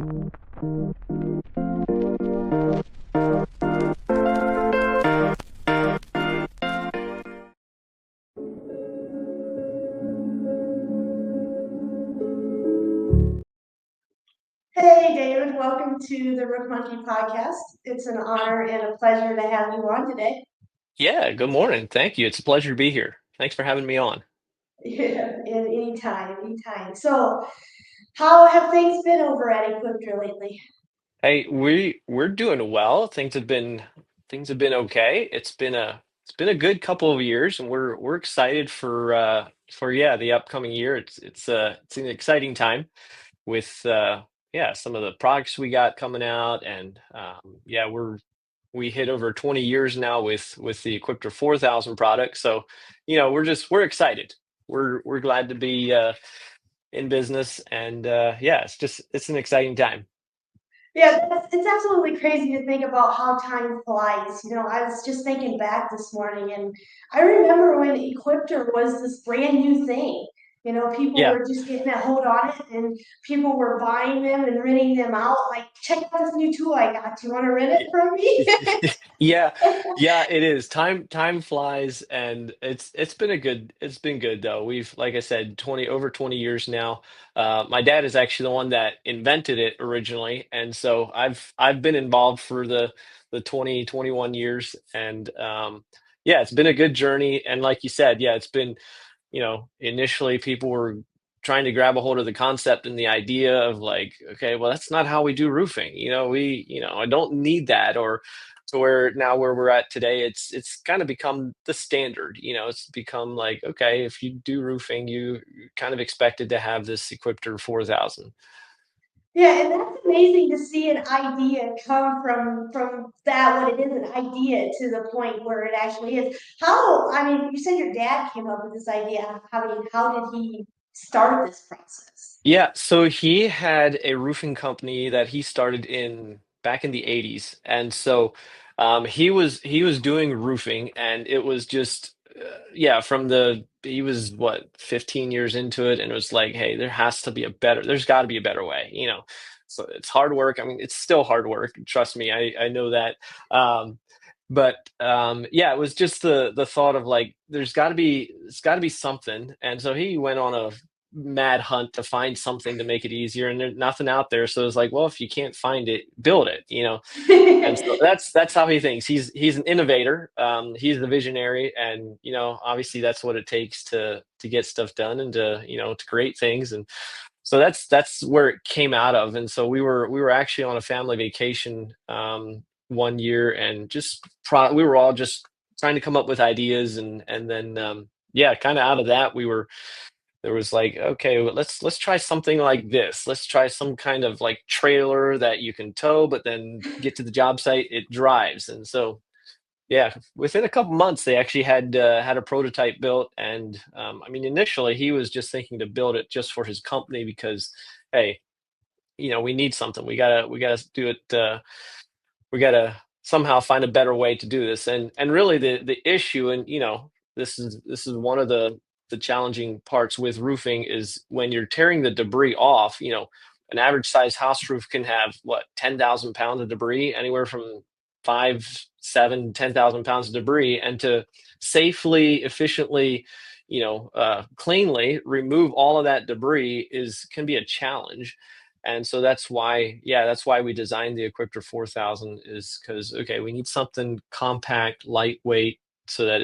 Hey, David, welcome to the Rook Monkey podcast. It's an honor and a pleasure to have you on today. Yeah, good morning. Thank you. It's a pleasure to be here. Thanks for having me on. Yeah, anytime. So, how have things been over at Equipter lately? Hey, we're doing well. Things have been okay. It's been a good couple of years, and we're excited for yeah, the upcoming year. It's an exciting time with yeah, some of the products we got coming out, and yeah, we hit over 20 years now with the Equipter 4000 product. So, we're excited. We're glad to be in business, and yeah, it's an exciting time. Yeah, it's absolutely crazy to think about how time flies. I was just thinking back this morning, and I remember when Equipter was this brand new thing. People Yeah. were just getting a hold on it, and people were buying them and renting them out. Like, check out this new tool I got. Do you want to rent it from me? Yeah, yeah, it is. Time flies, and it's been good though. We've, like I said, 20 years now. My dad is actually the one that invented it originally, and so I've been involved for the 21 years, and yeah, it's been a good journey. And like you said, yeah, it's been, initially people were trying to grab a hold of the concept and the idea of like, okay, well, that's not how we do roofing. I don't need that. Or to where now where we're at today, it's kind of become the standard. It's become like, okay, if you do roofing, you're kind of expected to have this Equipter 4000. Yeah, and that's amazing to see an idea come from that what it is, an idea to the point where it actually is. I mean, you said your dad came up with this idea. How did he start this process? Yeah, so he had a roofing company that he started in back in the 80s. And so he was doing roofing, and it was just yeah, he was what, 15 years into it, and it was like, hey, there's got to be a better way. So it's hard work. I mean, it's still hard work. Trust me, I know that. But yeah, it was just the thought of like, it's got to be something. And so he went on a mad hunt to find something to make it easier, and there's nothing out there. So it's like, well, if you can't find it, build it. And so that's how he thinks. He's an innovator. He's the visionary, and obviously that's what it takes to get stuff done, and to create things. And so that's where it came out of. And so we were actually on a family vacation one year, and we were all just trying to come up with ideas, and then yeah, kind of out of that, there was like, okay, well, let's try something like this. Let's try some kind of like trailer that you can tow, but then get to the job site, it drives. And so yeah, within a couple months, they actually had a prototype built. And I mean, initially he was just thinking to build it just for his company because, hey, we need something. We gotta do it. We gotta somehow find a better way to do this. And really the issue, and this is one of the challenging parts with roofing, is when you're tearing the debris off. An average size house roof can have what, 10,000 pounds of debris, anywhere from 5, 7, 10,000 pounds of debris. And to safely, efficiently, cleanly remove all of that debris can be a challenge. And so that's why we designed the Equipter 4000, is because, okay, we need something compact, lightweight, so that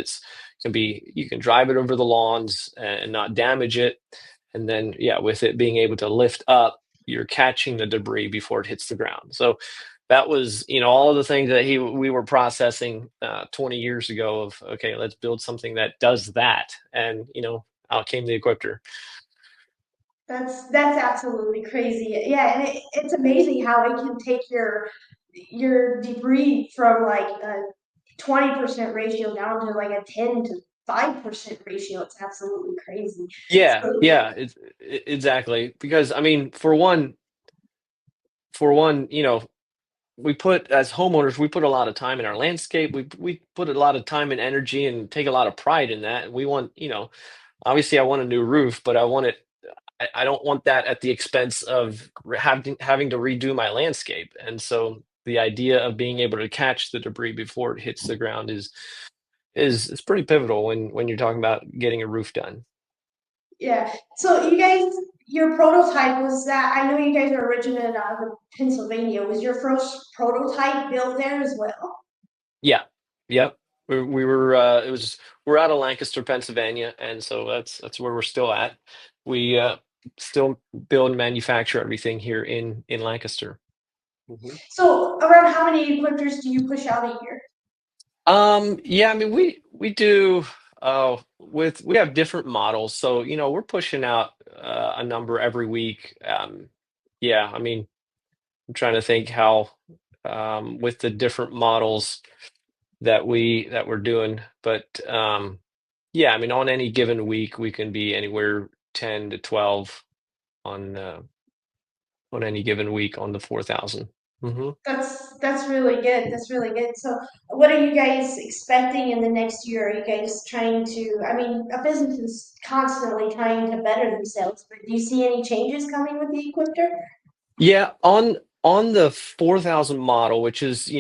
you can drive it over the lawns and not damage it. And then, yeah, with it being able to lift up, you're catching the debris before it hits the ground. So that was, all of the things that we were processing 20 years ago of, okay, let's build something that does that. And, out came the Equipter. That's absolutely crazy. Yeah, and it's amazing how it can take your debris from like a 20% ratio down to like a 10 to 5% ratio. It's absolutely crazy. Yeah, So yeah, exactly. Because I mean, for one, as homeowners, we put a lot of time in our landscape. We put a lot of time and energy and take a lot of pride in that. And we want, obviously I want a new roof, but I don't want that at the expense of having to redo my landscape. And so the idea of being able to catch the debris before it hits the ground is pretty pivotal when you're talking about getting a roof done. Yeah. So you guys, your prototype was that, I know you guys are originated out of Pennsylvania. Was your first prototype built there as well? Yeah. Yep. We were it was we're out of Lancaster, Pennsylvania, and so that's where we're still at. We still build and manufacture everything here in Lancaster. Mhm. So around how many Equipters do you push out a year? Yeah, I mean we do with we have different models. So, we're pushing out a number every week. Yeah, I mean, I'm trying to think how with the different models that we're doing, but yeah, I mean on any given week we can be anywhere 10 to 12 on on any given week on the 4,000. Hmm. That's really good. That's really good. So, what are you guys expecting in the next year? Are you guys trying to? I mean, a business is constantly trying to better themselves, but do you see any changes coming with the Equipter? Yeah, on the 4,000 model, which is,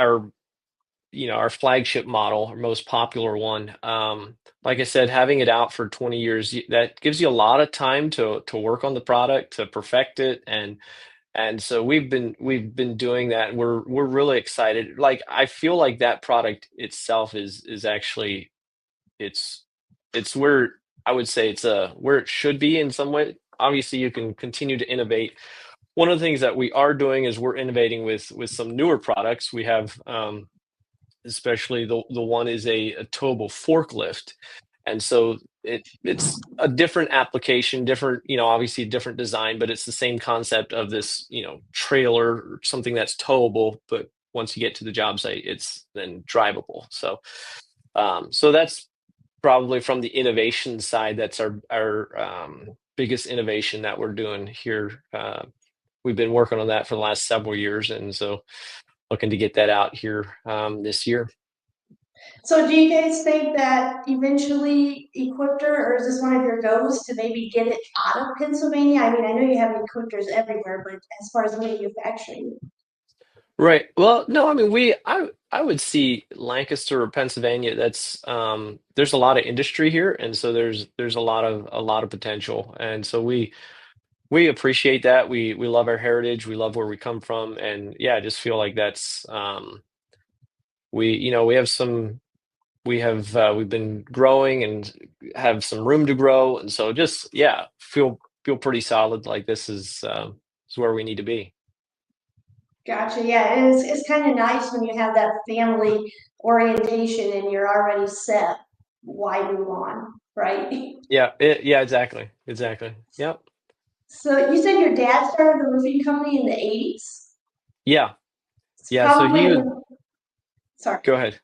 our flagship model, our most popular one. Like I said, having it out for 20 years, that gives you a lot of time to work on the product, to perfect it, and so we've been doing that. We're really excited. Like I feel like that product itself is actually it's it's where I would say it's where it should be in some way. Obviously, you can continue to innovate. One of the things that we are doing is we're innovating with some newer products. We have especially the one is a towable forklift, and so it's a different application, different, obviously different design, but it's the same concept of this, trailer or something that's towable, but once you get to the job site it's then drivable. So that's probably from the innovation side, that's our biggest innovation that we're doing here. We've been working on that for the last several years, and so looking to get that out here this year. So, do you guys think that eventually Equipter, or is this one of your goals to maybe get it out of Pennsylvania? I mean, I know you have Equipters everywhere, but as far as manufacturing, Right. Well, no, I mean I would see Lancaster or Pennsylvania. That's there's a lot of industry here, and so there's a lot of potential. And so we appreciate that. We love our heritage, we love where we come from, and yeah, I just feel like that's we have some we've been growing and have some room to grow, and so just yeah, feel pretty solid like this is where we need to be. gotcha. Yeah, and it's kind of nice when you have that family orientation and you're already set. Why move on, right? Yeah, yeah, exactly. Yep. So you said your dad started the roofing company in the 80s? Yeah. It's Yeah, so probably, he was, sorry. go ahead.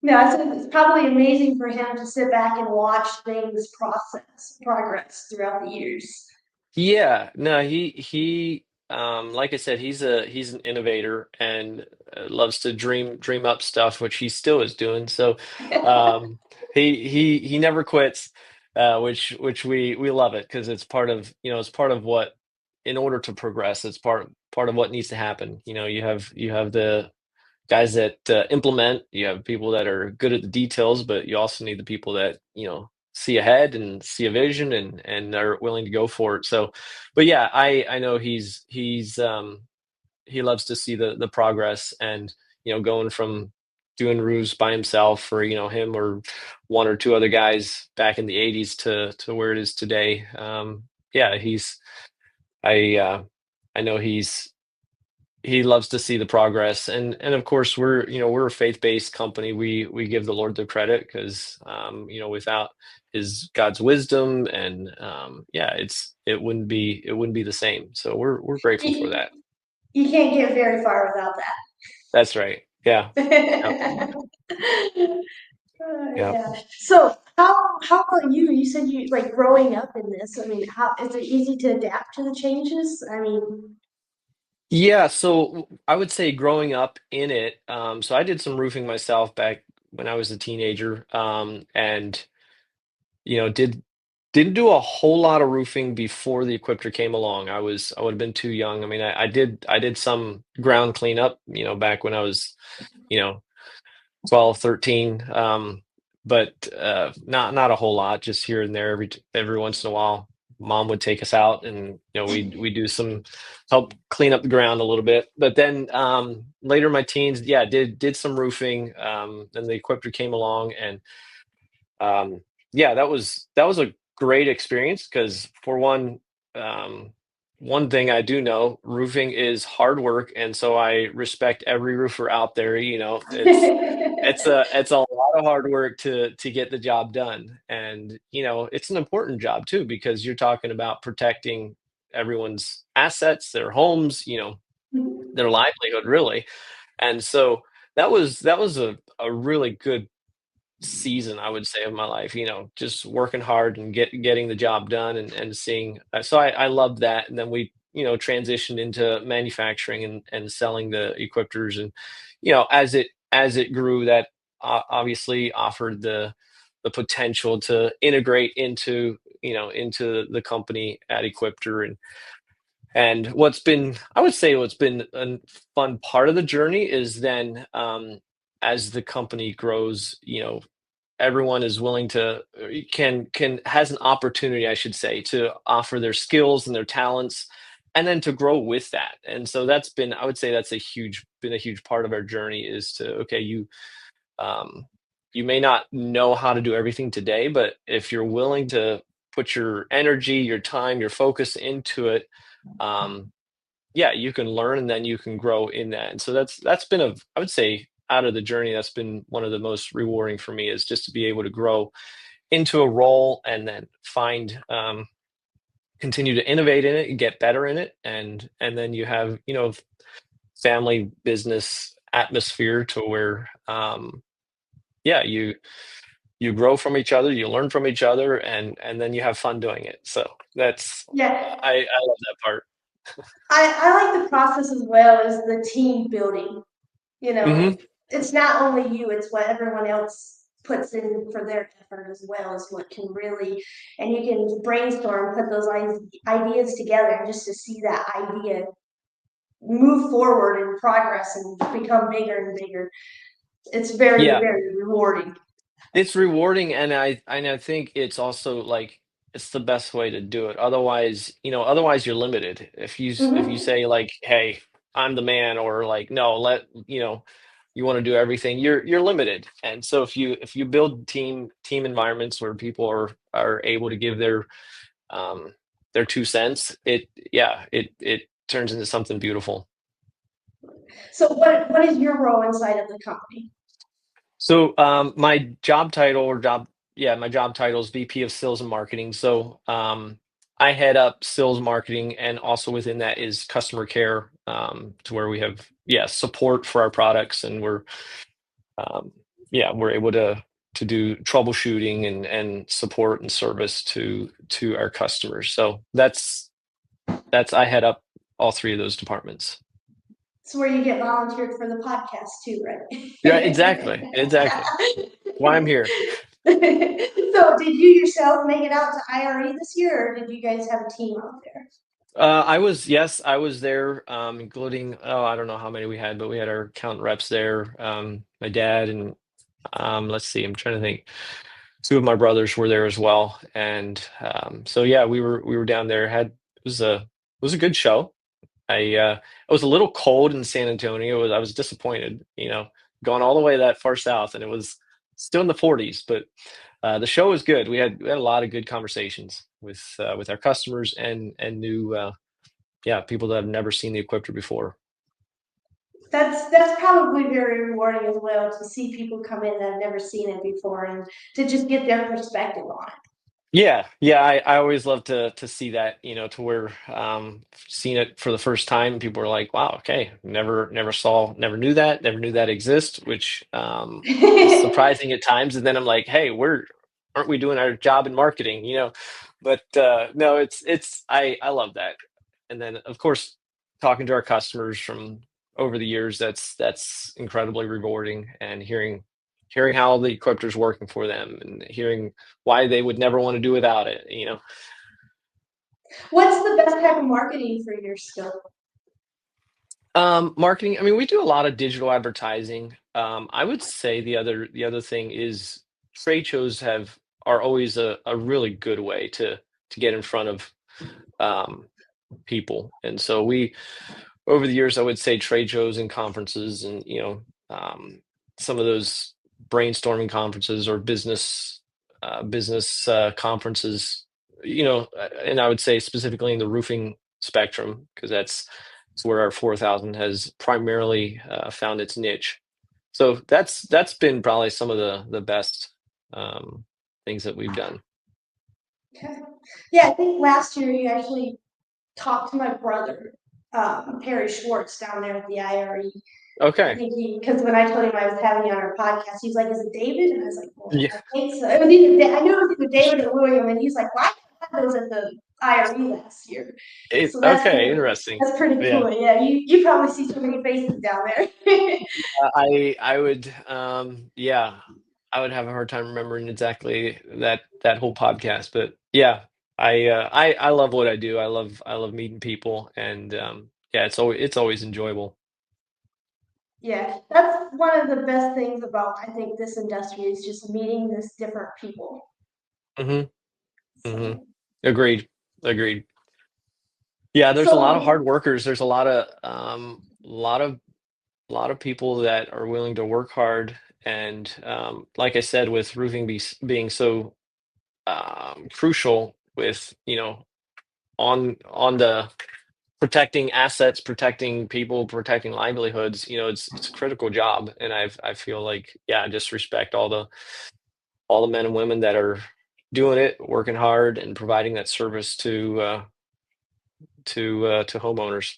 No, it's probably amazing for him to sit back and watch things progress throughout the years. Yeah, no, he like I said, he's an innovator and loves to dream up stuff, which he still is doing. So um he never quits, which we love it because it's part of, it's part of what, in order to progress, it's part of what needs to happen. You have the guys that implement. You have people that are good at the details, but you also need the people that see ahead and see a vision and are willing to go for it. So, but yeah, I know he loves to see the progress, and going from doing roofs by himself for him or one or two other guys back in the 80s to where it is today. Yeah, I know he loves to see the progress, and of course we're a faith-based company. We give the Lord the credit because without his God's wisdom, and yeah, it wouldn't be the same. So we're grateful for You, that. you can't get very far without That's right. Yeah. Yep. that. Yep. Yeah. So how about you? You said you like growing up in this. I mean, how is it easy to adapt to the changes? I mean, Yeah, so I would say growing up in it, so I did some roofing myself back when I was a teenager, and did Didn't do a whole lot of roofing before the Equipter came along. I would have been too young. I mean, I did some ground cleanup, back when I was, you know, 12, 13. But not a whole lot, just here and there every once in a while. Mom would take us out and we do some help clean up the ground a little bit. But then later in my teens, yeah, did some roofing. Then the Equipter came along and yeah, that was a great experience because for um, one thing I do know, roofing is hard work, and so I respect every roofer out there. It's a lot of hard work to get the job done, and it's an important job too because you're talking about protecting everyone's assets, their homes, their livelihood, really. And so that was a really good season, I would say, of my life, just working hard and getting the job done and seeing. So I loved that. And then we, transitioned into manufacturing and selling the equipters. And, as it grew, that obviously offered the potential to integrate into the company at Equipter. And I would say what's been a fun part of the journey is then, as the company grows, everyone is willing to can has an opportunity, I should say, to offer their skills and their talents and then to grow with that. And so I would say that's been a huge part of our journey is to, okay, um you may not know how to do everything today, but if you're willing to put your energy, your time, your focus into it, um yeah, you can learn and then you can grow in that. And so that's been I would say, out of the journey, that's been one of the most rewarding for me is just to be able to grow into a role and then continue to innovate in it and get better in it. And then you have, family business atmosphere to where, yeah, you grow from each other, you learn from each other, and then you have fun doing it. So that's, Yeah, I love that part. I like the process as well as the team building. You know, Hmm. it's not only you, it's what everyone else puts in for their effort as well is what can really, and you can brainstorm, put those ideas together, and just to see that idea move forward and progress and become bigger and bigger. It's very, Yeah. very rewarding. It's rewarding, and I think it's also like it's the best way to do it. Otherwise you're limited. If you Hmm. say like, "Hey, I'm the man," or like, "No, you want to do everything," you're limited. And so if you build team environments where people are able to give their 2 cents, it turns into something beautiful. So, what is your role inside of the company? So my job title or job yeah, my job title is VP of Sales and Marketing. So I head up sales marketing and also within that is customer care, to where we have, yeah, support for our products, and um, we're able to do troubleshooting and support and service to our customers. So that's I head up all three of those departments. It's where you get volunteered for the podcast too, Yeah, exactly. Exactly. Why I'm here. So, did you yourself make it out to IRE this year, or did you guys have a team out there? Yes, I was there, including, oh, I don't know how many we had, but we had our accountant reps there. My dad and, let's see, I'm trying to think. Two of my brothers were there as well, and so yeah, we were down there. It was a good show. I was a little cold in San Antonio. I was disappointed, going all the way that far south, and it was still in the 40s, but the show was good. We had a lot of good conversations with our customers and new, yeah, people that have never seen the Equipter before. That's probably very rewarding as well to see people come in that have never seen it before and to just get their perspective on it. Yeah, yeah, I always love to see that, to where seeing it for the first time, people are like, "Wow, okay, never knew that, never knew that exist," which is surprising at times. And then I'm like, "Hey, aren't we doing our job in marketing?" But no, I love that. And then of course, talking to our customers from over the years, that's incredibly rewarding, and hearing. hearing how the Equipter's working for them and hearing why they would never want to do without it, you know. What's the best type of marketing for your skill? Marketing, I mean, we do a lot of digital advertising. I would say the other thing is trade shows are always a really good way to get in front of um people. And so we over the years, I would say trade shows and conferences and, some of those brainstorming conferences or business conferences, and I would say specifically in the roofing spectrum, because that's where our 4000 has primarily found its niche. So that's been probably some of the best um, things that we've done. Okay. Yeah, I think last year you actually talked to my brother, Perry Schwartz, down there at the IRE. I Okay. think because when I told him I was having you on our podcast, he's like, "Is it David?" And I was like, "Well, Yeah. I think so." It was either I knew it was either David or William, and he's like, "Well, I had those at the IRE last year." So Okay. Interesting. that's pretty Yeah. cool. Yeah, you probably see so many faces down there. I would yeah, I would have a hard time remembering exactly that whole podcast, but yeah, I love what I do. I love meeting people, and yeah, it's always enjoyable. Yeah, that's one of the best things about I think this industry is just meeting this different people. Hmm. Hmm. So, Agreed. Agreed. Yeah, there's a lot of so hard workers. There's a lot of people that are willing to work hard, and like I said, with roofing being so crucial with on the protecting assets, protecting people, protecting livelihoods, it's a critical job. And I feel like, yeah, I just respect all the men and women that are doing it, working hard and providing that service to homeowners.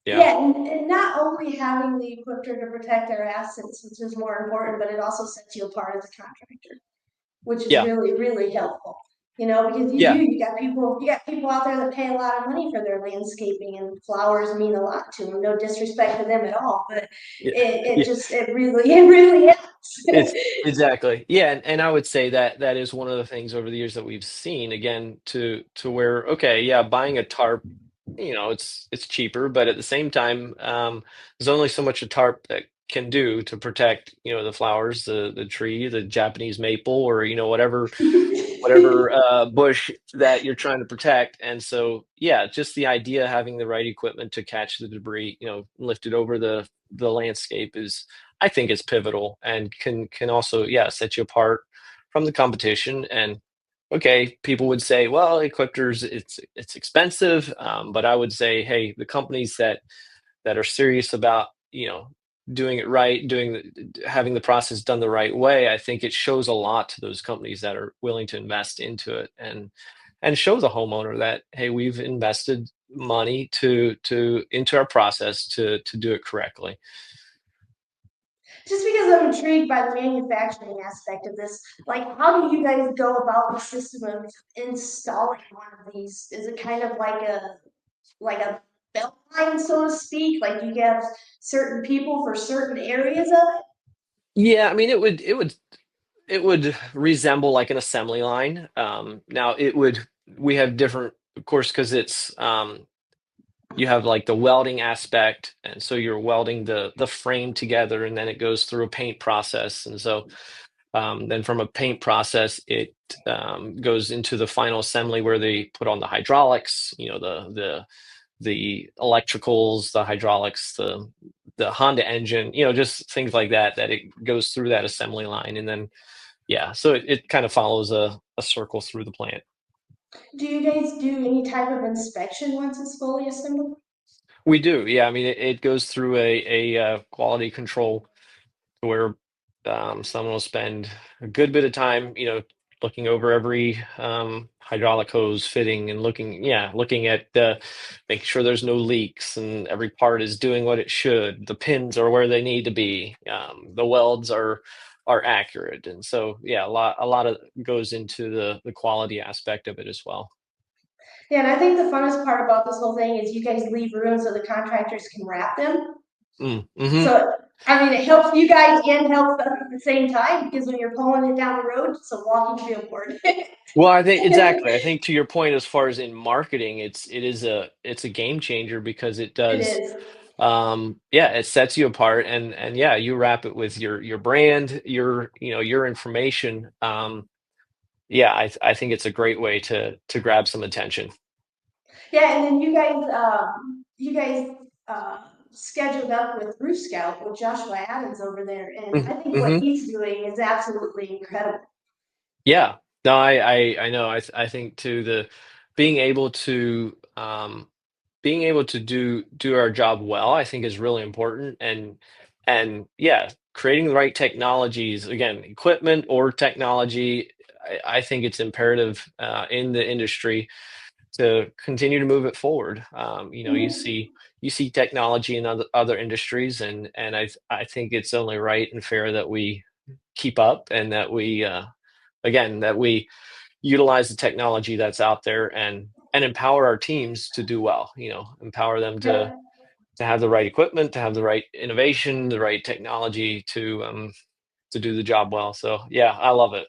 Yeah. yeah, and not only having the equipment to protect our assets, which is more important, but it also sets you apart as a contractor, which is Yeah. really, really helpful. You know, because Yeah. you got people out there that pay a lot of money for their landscaping, and flowers mean a lot to them. No disrespect to them at all, but Yeah. it Yeah. just it really helps. It's exactly. Yeah, and I would say that that is one of the things over the years that we've seen again to where, okay, yeah, buying a tarp, it's cheaper, but at the same time, there's only so much a tarp that can do to protect, the flowers, the tree, the Japanese maple, or whatever bush that you're trying to protect. And so, yeah, just the idea of having the right equipment to catch the debris, lift it over the landscape is, I think, is pivotal and can also, yeah, set you apart from the competition. And okay, people would say, well, Equipters, it's expensive, but I would say, hey, the companies that are serious about doing it right, having the process done the right way, I think it shows a lot to those companies that are willing to invest into it and show the homeowner that, hey, we've invested money to into our process to do it correctly. Just because I'm intrigued by the manufacturing aspect of this, like how do you guys go about the system of installing one of these? Is it kind of like a belt line, so to speak? Like you have certain people for certain areas of it? Yeah, I mean, it would resemble like an assembly line. Now we have different, of course, because you have like the welding aspect, and so you're welding the frame together, and then it goes through a paint process. And so then from a paint process, it goes into the final assembly where they put on the hydraulics, the electricals, the hydraulics, the Honda engine, just things like that, that it goes through that assembly line. And then, yeah, so it kind of follows a circle through the plant. Do you guys do any type of inspection once it's fully assembled? We do. Yeah. I mean, it goes through a quality control where someone will spend a good bit of time, looking over every hydraulic hose fitting and looking at making sure there's no leaks and every part is doing what it should. The pins are where they need to be. The welds are accurate, and so yeah, a lot of goes into the quality aspect of it as well. Yeah, and I think the funnest part about this whole thing is you guys leave room so the contractors can wrap them. Mm, hmm. So I mean, it helps you guys and helps us at the same time because when you're pulling it down the road, it's a walking billboard. Well, I think exactly. I think to your point, as far as in marketing, it's a game changer because it It does, is. yeah, it sets you apart, and yeah, you wrap it with your brand, your information. Yeah, I think it's a great way to grab some attention. Yeah, and then you guys scheduled up with Roof Scout with Joshua Adams over there, and I think what Mm-hmm. he's doing is absolutely incredible. Yeah. No, I know. I think too, the being able to being able to do our job well, I think is really important. And yeah, creating the right technologies, again, equipment or technology, I think it's imperative in the industry to continue to move it forward. Mhm. You see technology in other industries, and I think it's only right and fair that we keep up and that we again that we utilize the technology that's out there and empower our teams to do well, empower them Yep. to have the right equipment, to have the right innovation, the right technology to do the job well. So yeah, I love it.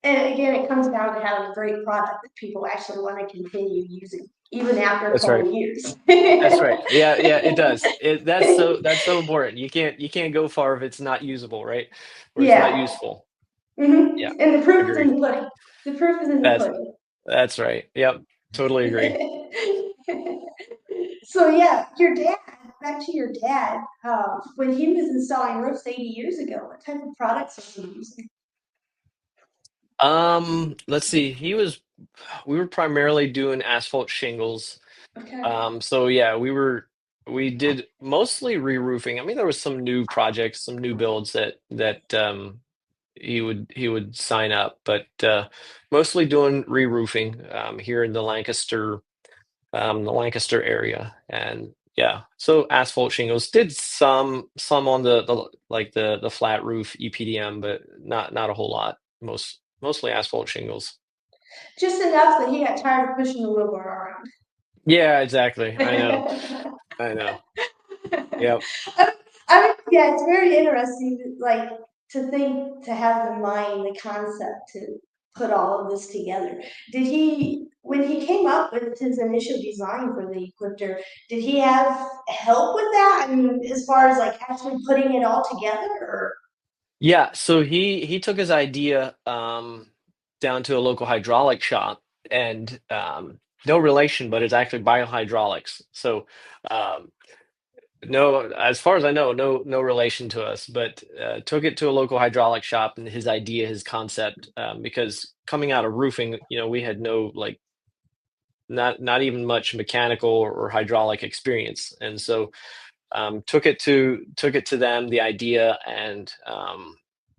And again, it comes down to having a great product that people actually want to continue using, even after a That's right. couple of years. That's right. Yeah, yeah, it does. That's so important. You can't go far if it's not usable, right? Or it's not Yeah. useful. Yeah, And the proof is in agree. the pudding. The proof is in the That's pudding. that's right. Yep, totally agree. So yeah, your dad. Back to your dad. When he was installing roofs 80 years ago, what type of products was he using? Let's see. We were primarily doing asphalt shingles. Okay. So yeah, we did mostly re-roofing. I mean, there was some new projects, some new builds that he would sign up, but mostly doing re-roofing here in the Lancaster area, and yeah, so asphalt shingles did some on the flat roof EPDM, but not a whole lot. Mostly asphalt shingles. Just enough that he got tired of pushing the wheelbarrow Yeah, exactly. I know. around. I know. Yep. Yeah, it's very interesting, like to think to have the mind, the concept to put all of this together. When he came up with his initial design for the Equipter, did he have help with that? I mean, as far as like actually putting it all together, or Yeah, so he took his idea down to a local hydraulic shop, and no relation, but it's actually biohydraulics. So um, no, as far as I know, no relation to us, but took it to a local hydraulic shop, and his idea, his concept, because coming out of roofing, we had no like not even much mechanical or hydraulic experience, and so took it to them, the idea, and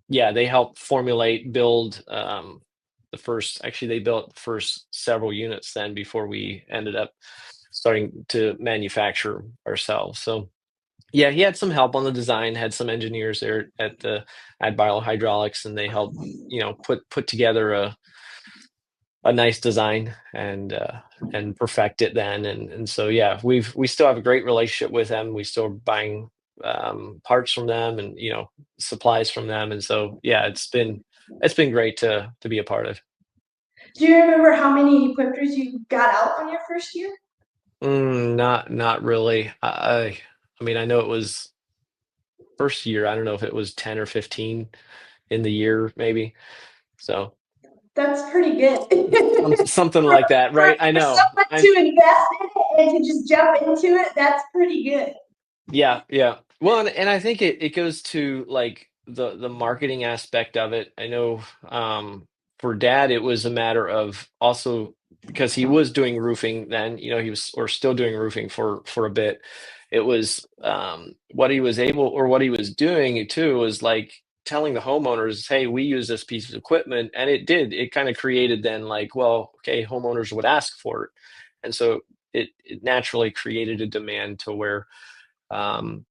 yeah, they helped formulate, build the first. Actually, they built the first several units then before we ended up starting to manufacture ourselves. So yeah, he had some help on the design, had some engineers there at Biohydraulics, and they helped put together a nice design and perfect it then, and so yeah, we still have a great relationship with them. We still buying parts from them, and supplies from them, and so yeah, it's been great to be a part of. do you remember how many Equipters you got out on your first year? Not really. I mean, I know it was first year. I don't know if it was 10 or 15 in the year, maybe. So That's pretty good. something like that, right? I For know. someone to invest in it and to just jump into it, that's pretty good. Yeah, yeah. Well, and I think it goes to like the marketing aspect of it. I know for dad it was a matter of also because he was doing roofing then, he was or still doing roofing for a bit. It was what he was able or what he was doing too was like telling the homeowners, "Hey, we use this piece of equipment." And it kind of created then like, well, okay, homeowners would ask for it. And so it naturally created a demand to where um,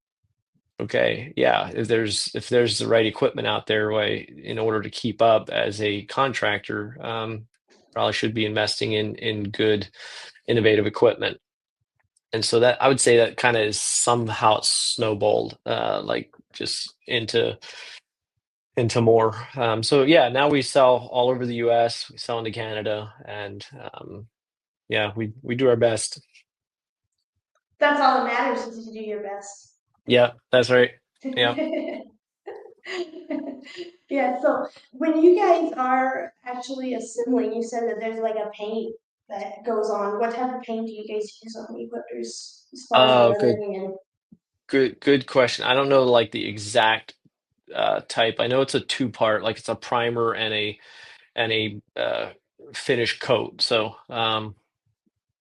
okay, yeah, if there's the right equipment out there, way in order to keep up as a contractor, probably should be investing in good, innovative equipment. And so that I would say that kind of is somehow snowballed, like just into more. So yeah, now we sell all over the U.S. We sell into Canada, and yeah, we do our best. That's all that matters is to do your best. Yeah, that's right. Yeah. Yeah, so when you guys are actually assembling, you said that there's like a paint that goes on. What type of paint do you guys use on the equipters as far as Oh, weathering and good question. I don't know like the exact type. I know it's a two part, like it's a primer and a finish coat. So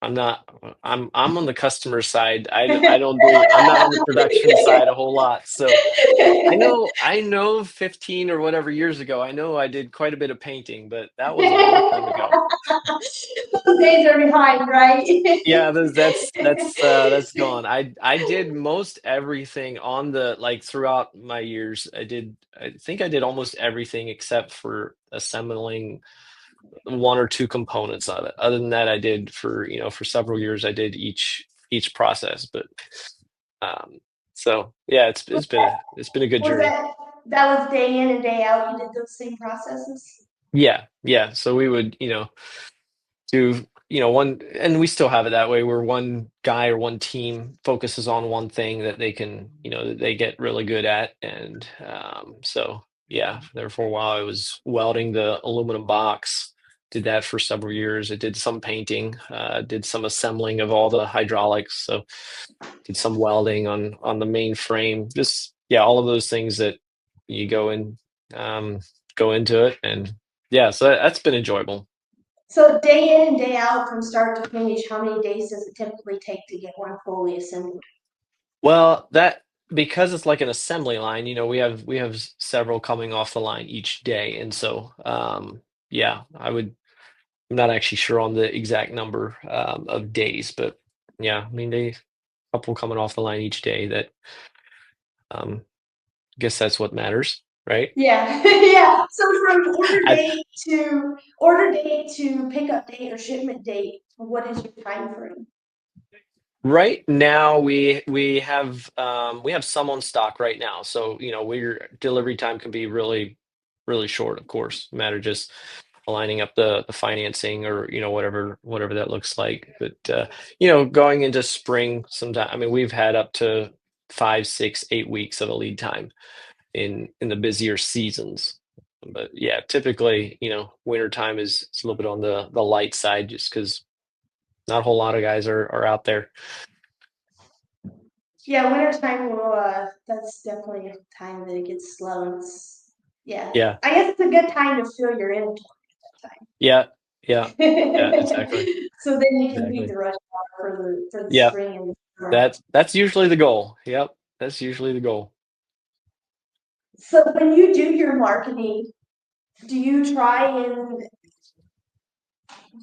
I'm not I'm on the customer side. I don't do I'm not on the production side a whole lot. So I know 15 or whatever years ago, I know I did quite a bit of painting, but that was a long time ago. those days are behind, right? Yeah, that's gone. I did most everything on the like throughout my years. I think I did almost everything except for assembling one or two components of it. Other than that, I did for, for several years I did each process. But um so yeah, it's been a good Was journey. that was day in and day out? You did those same processes? Yeah, yeah. So we would, do one, and we still have it that way, where one guy or one team focuses on one thing that they can, that they get really good at. And so yeah, there for a while I was welding the aluminum box, did that for several years. I did some painting, did some assembling of all the hydraulics, so did some welding on the main frame, just yeah, all of those things that you um go into it. And yeah, so that's been enjoyable. So day in and day out from start to finish, how many days does it typically take to get one fully assembled? Well, that because it's like an assembly line, we have several coming off the line each day, and so yeah, I'm not actually sure on the exact number of days, but yeah, I mean they couple coming off the line each day. That I guess that's what matters, right? Yeah, yeah. So from I, order date to pickup date or shipment date, what is your time frame? Right now, we have some on stock right now. So, your delivery time can be really, really short, of course. Matter just aligning up the financing, or, whatever that looks like. But going into spring sometime, I mean, we've had up to 5, 6, 8 weeks of a lead time in the busier seasons. But yeah, typically, winter time is a little bit on the light side, just because not a whole lot of guys are out there. Yeah, winter time will that's definitely a time that it gets slow and it's yeah. Yeah. I guess it's a good time to fill your inventory at Yeah, yeah, yeah, that exactly, time. So then you can beat exactly. the rush hour for the Yeah, spring and summer. that's usually the goal. Yep, that's usually the goal. So when you do your marketing, do you try and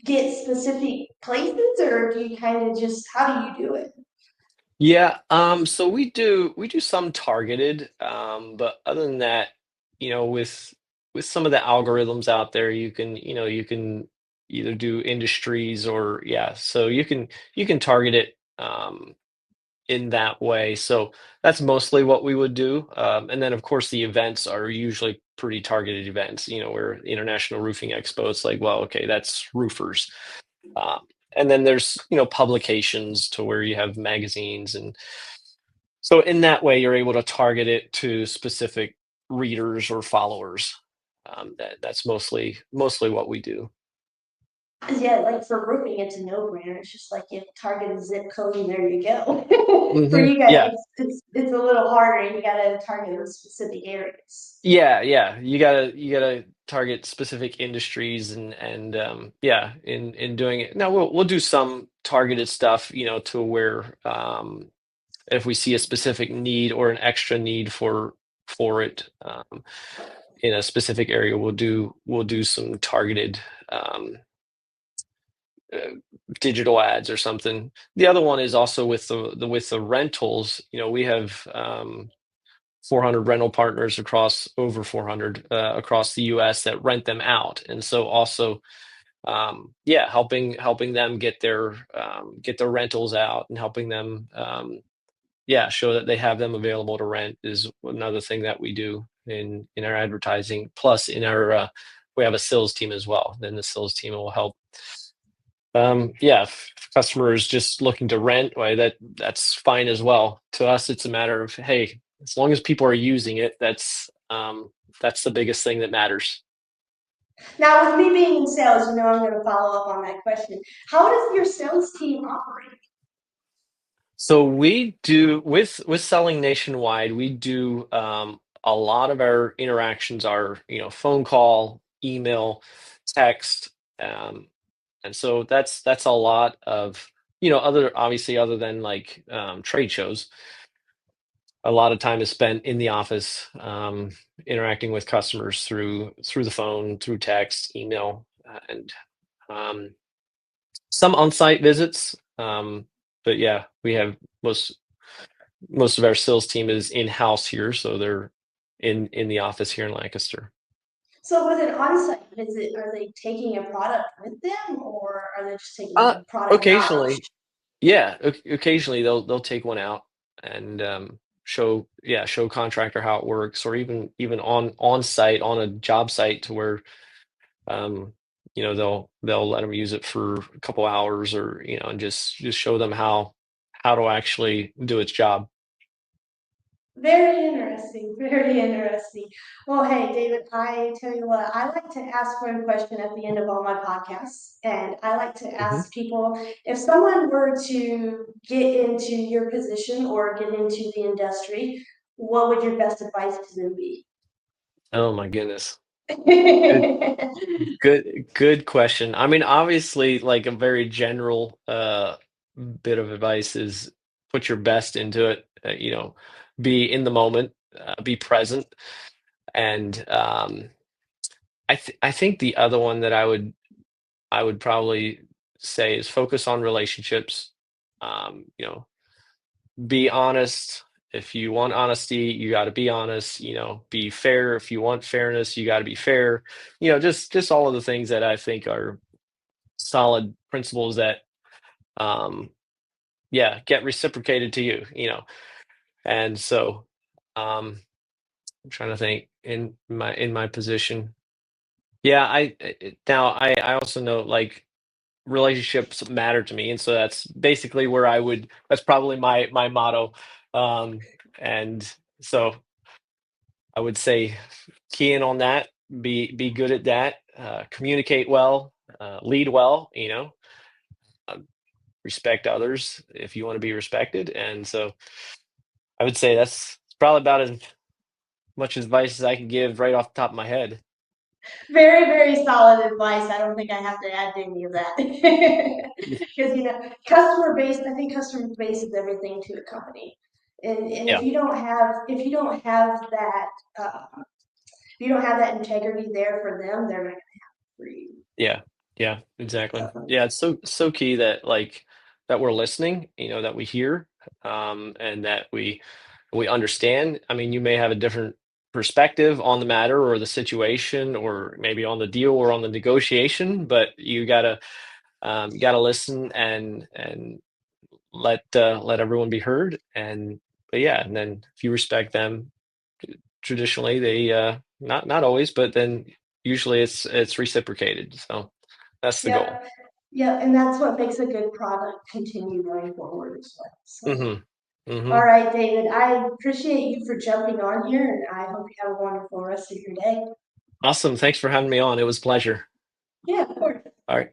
get specific places or do you kind of just how do you do it? Yeah, so we do some targeted, but other than that, with some of the algorithms out there, you can either do industries, or yeah, so you can target it in that way. So that's mostly what we would do. And then, of course, the events are usually pretty targeted events. Where International Roofing Expo, it's like, well, okay, that's roofers. Um, and then there's, publications to where you have magazines. And so in that way, you're able to target it to specific readers or followers. That's mostly what we do. Yeah, like for roofing, it's a no-brainer. It's just like you target a zip code and there you go. For you guys, Yeah. it's a little harder. You gotta target those specific areas. Yeah, yeah. You gotta target specific industries, and yeah, in doing it. Now we'll do some targeted stuff, to where if we see a specific need or an extra need for it in a specific area, we'll do some targeted uh, digital ads or something. The other one is also with the rentals. We have 400 rental partners across over 400 across the U.S. that rent them out, and so also yeah, helping them get their rentals out and helping them yeah, show that they have them available to rent is another thing that we do in our advertising. Plus, in our we have a sales team as well. Then the sales team will help. Yeah, if customers just looking to rent, why that's fine as well. To us, it's a matter of hey, as long as people are using it, that's the biggest thing that matters. Now, with me being in sales, I'm going to follow up on that question. How does your sales team operate? So we do with selling nationwide, we do a lot of our interactions are, phone call, email, text, um, and so that's a lot of, other obviously other than like trade shows, a lot of time is spent in the office interacting with customers through the phone, through text, email, and um, some on-site visits. But yeah, we have most of our sales team is in-house here, so they're in the office here in Lancaster. So, with an on-site visit, are they taking a product with them, or are they just taking Uh, the product knowledge? Occasionally, yeah, occasionally they'll take one out and show contractor how it works, or even on site on a job site to where um, they'll let them use it for a couple hours, or and just show them how to actually do its job. Very interesting. Very interesting. Well, hey, David, I tell you what, I like to ask one question at the end of all my podcasts. And I like to Mhm. ask people if someone were to get into your position or get into the industry, what would your best advice to them be? Oh my goodness. Good good question. I mean, obviously, like a very general bit of advice is put your best into it. Be in the moment, be present, and I think the other one that I would probably say is focus on relationships. You know, be honest. If you want honesty, you got to be honest. Be fair. If you want fairness, you got to be fair. Just all of the things that I think are solid principles that um yeah, get reciprocated to you. And so I'm trying to think in my position. Yeah, now I also know like relationships matter to me, and so that's basically where that's probably my motto. um and so I would say key in on that, be good at that, communicate well, lead well, uh, respect others if you want to be respected. And so I would say that's probably about as much advice as I can give right off the top of my head. Very, very solid advice. I don't think I have to add to any of that. Because, I think customer base is everything to a company. And Yeah, if you don't have that, uh, if you don't have that integrity there for them, they're not gonna have it for you. yeah, yeah, exactly. So, Yeah, it's so key that like that we're listening, that we hear, and that we understand. I mean, you may have a different perspective on the matter or the situation or maybe on the deal or on the negotiation, but you gotta listen and let everyone be heard. And but yeah, and then if you respect them, traditionally they not always, but then usually it's reciprocated. So that's the goal. yep, yep, and that's what makes a good product continue going forward as well. So, Hmm. all Hmm. right, David, I appreciate you for jumping on here, and I hope you have a wonderful rest of your day. Awesome. Thanks for having me on. It was a pleasure. Yeah, of course. All right.